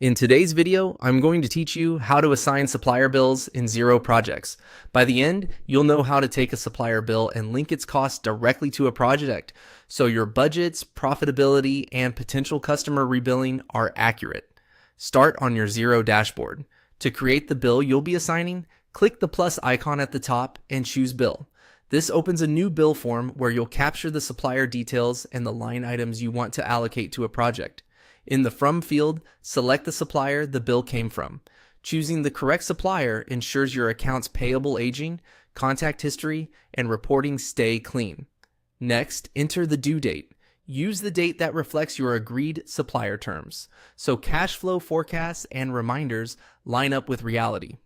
In today's video, I'm going to teach you how to assign supplier bills in Xero projects. By the end, you'll know how to take a supplier bill and link its cost directly to a project, so your budgets, profitability, and potential customer rebilling are accurate. Start on your Xero dashboard. To create the bill you'll be assigning, click the plus icon at the top and choose Bill. This opens a new bill form where you'll capture the supplier details and the line items you want to allocate to a project. In the From field, select the supplier the bill came from. Choosing the correct supplier ensures your accounts payable aging, contact history, and reporting stay clean. Next, enter the due date. Use the date that reflects your agreed supplier terms, so cash flow forecasts and reminders line up with reality.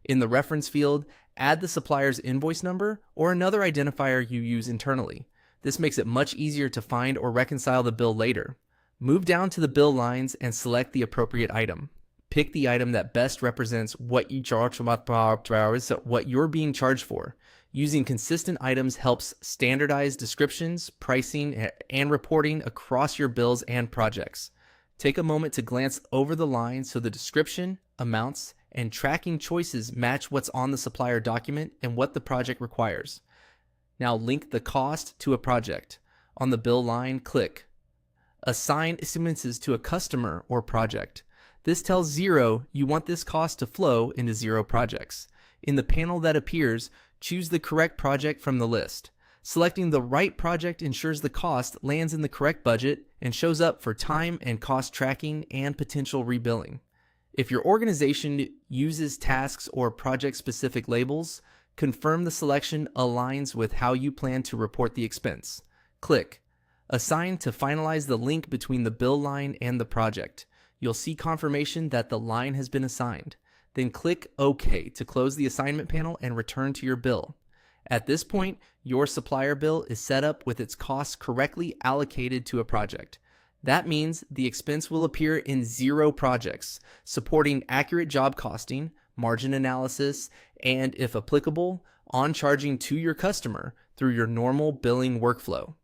In the Reference field, add the supplier's invoice number or another identifier you use internally. This makes it much easier to find or reconcile the bill later. Move down to the bill lines and select the appropriate item. Pick the item that best represents what you're being charged for. Using consistent items helps standardize descriptions, pricing, and reporting across your bills and projects. Take a moment to glance over the line so the description, amounts, and tracking choices match what's on the supplier document and what the project requires. Now link the cost to a project. On the bill line, click Assign expenses to a customer or project. This tells Xero you want this cost to flow into Xero projects. In the panel that appears, choose the correct project from the list. Selecting the right project ensures the cost lands in the correct budget and shows up for time and cost tracking and potential rebilling. If your organization uses tasks or project-specific labels, confirm the selection aligns with how you plan to report the expense. Click Assign to finalize the link between the bill line and the project. You'll see confirmation that the line has been assigned. Then click OK to close the assignment panel and return to your bill. At this point, your supplier bill is set up with its costs correctly allocated to a project. That means the expense will appear in Xero projects, supporting accurate job costing, margin analysis, and, if applicable, on charging to your customer through your normal billing workflow.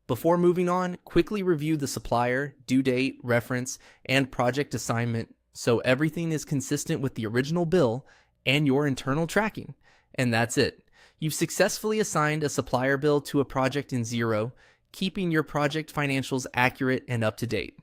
Before moving on, quickly review the supplier, due date, reference, and project assignment so everything is consistent with the original bill and your internal tracking. And that's it. You've successfully assigned a supplier bill to a project in Xero, keeping your project financials accurate and up to date.